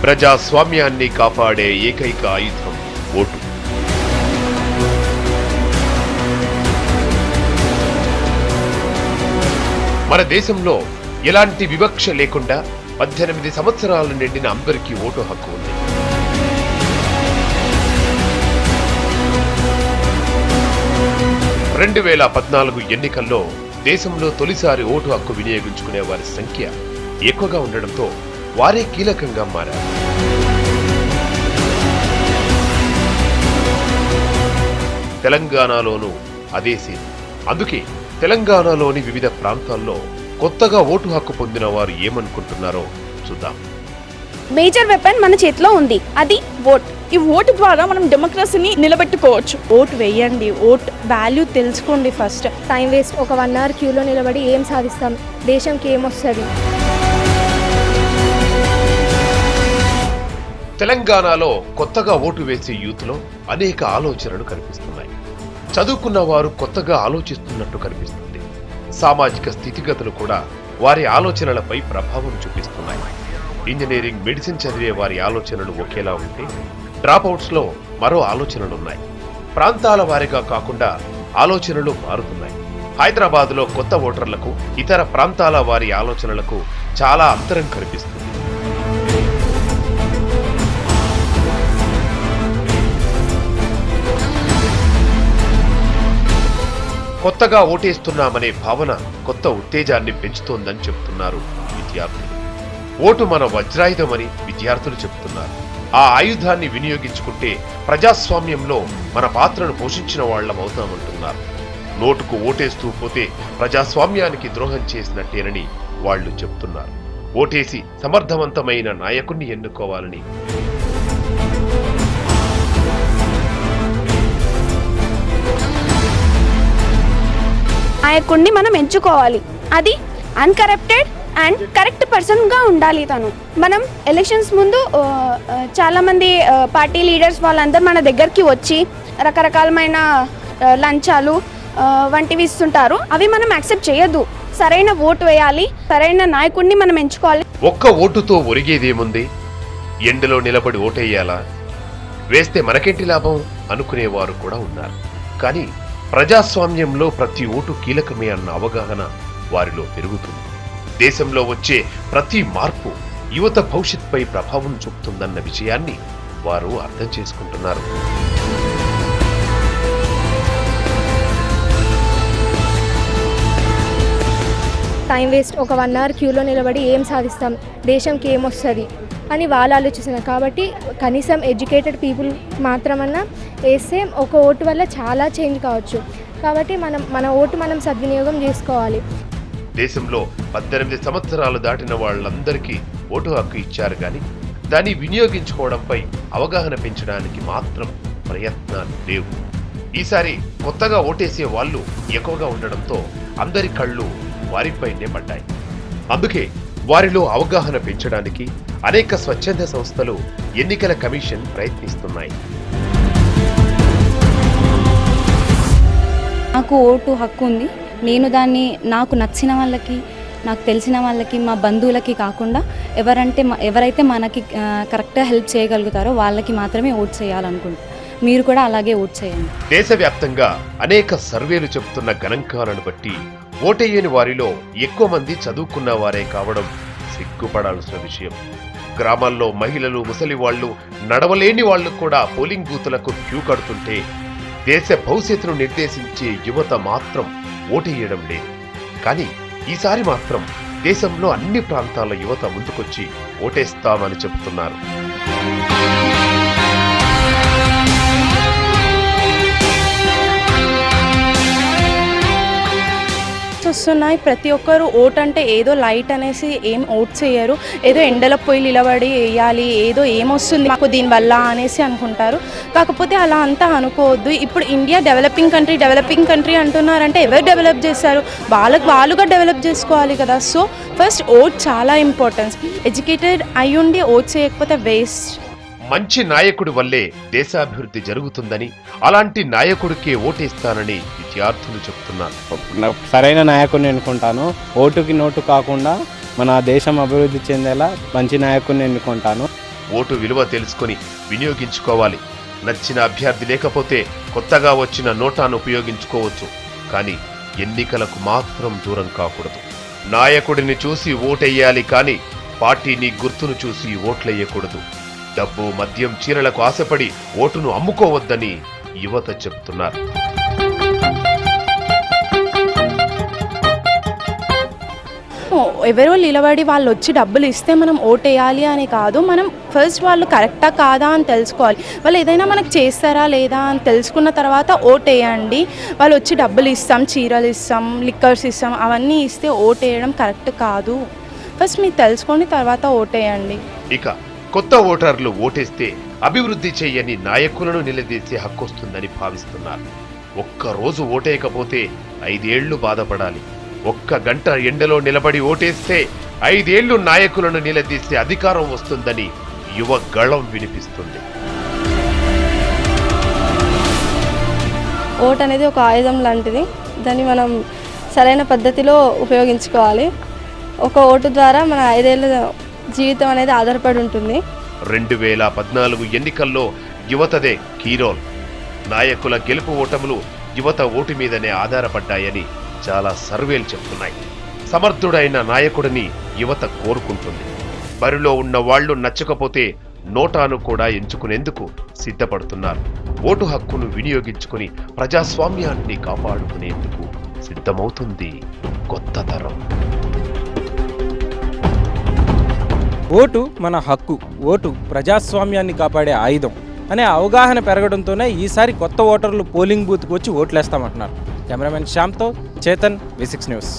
ప్రజాస్వామ్యాన్ని కాపాడే ఏకైక ఆయుధం ఓటు. మన దేశంలో ఎలాంటి వివక్ష లేకుండా 18 సంవత్సరాలు నిండిన అందరికీ ఓటు హక్కు ఉంది. రెండు 2014 ఎన్నికల్లో దేశంలో తొలిసారి ఓటు హక్కు వినియోగించుకునే వారి సంఖ్య ఎక్కువగా ఉండడంతో వారే కీలకంగా మారారు. తెలంగాణలోనూ అదే సీన్. అందుకే తెలంగాణలోని వివిధ ప్రాంతాల్లో కొత్తగా ఓటు హక్కు పొందిన వారు ఏమనుకుంటున్నారో చూద్దాం. మేజర్ వెపన్ మన చేతిలో ఉంది, అది ఓట్. ఈ ఓటు ద్వారా మనం డెమోక్రసీని నిలబెట్టుకోవచ్చు. ఓటు వేయండి, ఓట్ వాల్యూ తెలుసుకోండి. First time waste. ఒక 1 hour క్యూలో నిలబడి ఏం సాధిస్తాం? దేశంకి ఏమొస్తుంది? తెలంగాణలో కొత్తగా ఓటు వేసే యూత్లో అనేక ఆలోచనలు కనిపిస్తున్నాయి. చదువుకున్న వారు కొత్తగా ఆలోచిస్తున్నట్టు కనిపిస్తుంది. సామాజిక స్థితిగతులు కూడా వారి ఆలోచనలపై ప్రభావం చూపిస్తున్నాయి. ఇంజనీరింగ్, మెడిసిన్ చదివే వారి ఆలోచనలు ఒకేలా ఉంటే డ్రాప్అవుట్స్ లో మరో ఆలోచనలున్నాయి. ప్రాంతాల వారిగా కాకుండా ఆలోచనలు మారుతున్నాయి. హైదరాబాద్ లో కొత్త ఓటర్లకు ఇతర ప్రాంతాల వారి ఆలోచనలకు చాలా అంతరం కనిపిస్తుంది. కొత్తగా ఓటేస్తున్నామనే భావన కొత్త ఉత్తేజాన్ని పెంచుతోందని చెబుతున్నారు విద్యార్థులు. ఓటు మన వజ్రాయుధమని విద్యార్థులు చెబుతున్నారు. ఆ ఆయుధాన్ని వినియోగించుకుంటే ప్రజాస్వామ్యంలో మన పాత్రను పోషించిన వాళ్లమవుతామంటున్నారు. నోటుకు ఓటేస్తూ పోతే ప్రజాస్వామ్యానికి ద్రోహం చేసినట్టేనని వాళ్లు చెబుతున్నారు. ఓటేసి సమర్థవంతమైన నాయకుణ్ణి ఎన్నుకోవాలని నాయకుడిని మనం ఎంచుకోవాలి. అది అన్కరప్టెడ్ అండ్ కరెక్ట్ పర్సన్ గా ఉండాలి తను. మనం ఎలక్షన్స్ ముందు చాలా మంది పార్టీ లీడర్స్ వాళ్ళందరూ మన దగ్గరికి వచ్చి రకరకాలమైన లంచాలు వంటివి ఇస్తుంటారు. అవి మనం యాక్సెప్ట్ చేయొద్దు. సరైన ఓటు వేయాలి, సరైన నాయకుడిని మనం ఎంచుకోవాలి. ఒక్క ఓటుతో ఒరిగేదేముంది? ఎండలో నిలబడి ఓటేయాలా? వేస్తే మనకేంటి లాభం అనుకునేవారు కూడా ఉన్నారు. కానీ ప్రజాస్వామ్యంలో ప్రతి ఓటు కీలకమే అన్న అవగాహన వారిలో పెరుగుతుంది. దేశంలో వచ్చే ప్రతి మార్పు యువత భవిష్యత్పై ప్రభావం చూపుతుందన్న విషయాన్ని వారు అర్థం చేసుకుంటున్నారు. Time waste. ఒక 1 hour క్యూలో నిలబడి ఏం సాధిస్తాం? దేశంకి ఏమొస్తుంది అని వాళ్ళు ఆలోచిస్తున్నారు. కాబట్టి కనీసం ఎడ్యుకేటెడ్ పీపుల్ మాత్రమన్నా వేస్తే ఒక ఓటు వల్ల చాలా చేంజ్ కావచ్చు. కాబట్టి మన ఓటు మనం సద్వినియోగం చేసుకోవాలి. దేశంలో 18 సంవత్సరాలు దాటిన వాళ్ళందరికీ ఓటు హక్కు ఇచ్చారు, కానీ దాన్ని వినియోగించుకోవడంపై అవగాహన పెంచడానికి మాత్రం ప్రయత్నాలు లేవు. ఈసారి కొత్తగా ఓటేసే వాళ్ళు ఎక్కువగా ఉండడంతో అందరి కళ్ళు వారిపైనే పడ్డాయి. అందుకే వారిలో అవగాహన పెంచడానికి అనేక స్వచ్ఛంద సంస్థలు, ఎన్నికల కమిషన్ ప్రయత్నిస్తున్నాయి. నాకు ఓటు హక్కు ఉంది. నేను దాన్ని నాకు నచ్చిన వాళ్ళకి, నాకు తెలిసిన వాళ్ళకి, మా బంధువులకి కాకుండా ఎవరైతే మనకి కరెక్ట్గా హెల్ప్ చేయగలుగుతారో వాళ్ళకి మాత్రమే ఓటు చేయాలనుకుంటున్నాను. మీరు కూడా అలాగే ఓటు చేయండి. దేశవ్యాప్తంగా అనేక సర్వేలు చెబుతున్న గణాంకాలను బట్టి ఓటేయని వారిలో ఎక్కువ మంది చదువుకున్న వారే కావడం సిగ్గుపడాల్సిన విషయం. గ్రామాల్లో మహిళలు, ముసలి వాళ్లు, నడవలేని వాళ్లు కూడా పోలింగ్ బూతులకు క్యూ కడుతుంటే దేశ భవిష్యత్తును నిర్దేశించే యువత మాత్రం ఓటేయడం లేదు. కానీ ఈసారి మాత్రం దేశంలో అన్ని ప్రాంతాల యువత ముందుకొచ్చి ఓటేస్తామని చెబుతున్నారు. వస్తున్నాయి. ప్రతి ఒక్కరు ఓట్ అంటే ఏదో లైట్ అనేసి ఏం ఓట్ చేయరు. ఏదో ఎండల పొయ్యి నిలబడి వేయాలి, ఏదో ఏమొస్తుంది మాకు దీనివల్ల అనేసి అనుకుంటారు. కాకపోతే అలా అంతా అనుకోవద్దు. ఇప్పుడు ఇండియా డెవలపింగ్ కంట్రీ అంటున్నారంటే ఎవరు డెవలప్ చేస్తారు? వాళ్ళుగా డెవలప్ చేసుకోవాలి కదా. సో ఫస్ట్ ఓట్ చాలా ఇంపార్టెన్స్. ఎడ్యుకేటెడ్ అయ్యుండి ఓట్ చేయకపోతే వేస్ట్. మంచి నాయకుడి వల్లే దేశాభివృద్ధి జరుగుతుందని, అలాంటి నాయకుడికే ఓటేస్తానని విద్యార్థులు చెబుతున్నారు. సరైన నాయకుడిని ఎన్నుకుంటాను. ఓటుకి నోటు కాకుండా మన దేశం అభివృద్ధి చెందేలా మంచి నాయకుడిని ఎన్నుకుంటాను. ఓటు విలువ తెలుసుకొని వినియోగించుకోవాలి. నచ్చిన అభ్యర్థి లేకపోతే కొత్తగా వచ్చిన నోటాను ఉపయోగించుకోవచ్చు. కానీ ఎన్నికలకు మాత్రం దూరం కాకూడదు. నాయకుడిని చూసి ఓటెయ్యాలి, కానీ పార్టీని గుర్తును చూసి ఓట్లెయ్యకూడదు. డబ్బు, మద్యం, చీరలకు ఆశపడి ఓటును అమ్ముకోవద్దని యువత చెప్తున్నారు. ఎవరో నిలబడి వాళ్ళు వచ్చి డబ్బులు ఇస్తే మనం ఓటేయాలి అని కాదు. మనం ఫస్ట్ వాళ్ళు కరెక్టా కాదా అని తెలుసుకోవాలి. వాళ్ళు ఏదైనా మనకు చేస్తారా లేదా అని తెలుసుకున్న తర్వాత ఓటేయండి. వాళ్ళు వచ్చి డబ్బులు ఇస్తాం, చీరలు ఇస్తాం, లిక్కర్స్ ఇస్తాం, అవన్నీ ఇస్తే ఓటేయడం కరెక్ట్ కాదు. ఫస్ట్ మీరు తెలుసుకొని తర్వాత ఓటేయండి. ఇక కొత్త ఓటర్లు ఓటేస్తే అభివృద్ధి చేయని నాయకులను నిలదీసే హక్కొస్తుందని భావిస్తున్నారు. ఒక్కరోజు ఓటేయకపోతే 5 ఏళ్లు బాధపడాలి. ఒక్క గంట ఎండలో నిలబడి ఓటేస్తే 5 ఏళ్లు నాయకులను నిలదీసే అధికారం వస్తుందని యువ గళం వినిపిస్తుంది. ఓట్ అనేది ఒక ఆయుధం లాంటిది. దాన్ని మనం సరైన పద్ధతిలో ఉపయోగించుకోవాలి. ఒక ఓటు ద్వారా మన 5 ఏళ్ళ జీవితం అనేది ఆధారపడి ఉంటుంది. 2014 ఎన్నికల్లో యువతదే కీరోల్. నాయకుల గెలుపు ఓటములు యువత ఓటు మీదనే ఆధారపడ్డాయని చాలా సర్వేలు చెప్తున్నాయి. సమర్థుడైన నాయకుడిని యువత కోరుకుంటుంది. బరిలో ఉన్న వాళ్లు నచ్చకపోతే నోటాను కూడా ఎంచుకునేందుకు సిద్ధపడుతున్నారు. ఓటు హక్కును వినియోగించుకుని ప్రజాస్వామ్యాన్ని కాపాడుకునేందుకు సిద్ధమవుతుంది కొత్త తరం. ఓటు మన హక్కు, ఓటు ప్రజాస్వామ్యాన్ని కాపాడే ఆయుధం అనే అవగాహన పెరగడంతోనే ఈసారి కొత్త ఓటర్లు పోలింగ్ బూత్కి వచ్చి ఓట్లేస్తామంటున్నారు. కెమెరామెన్ శ్యామ్తో చేతన్, V6 న్యూస్.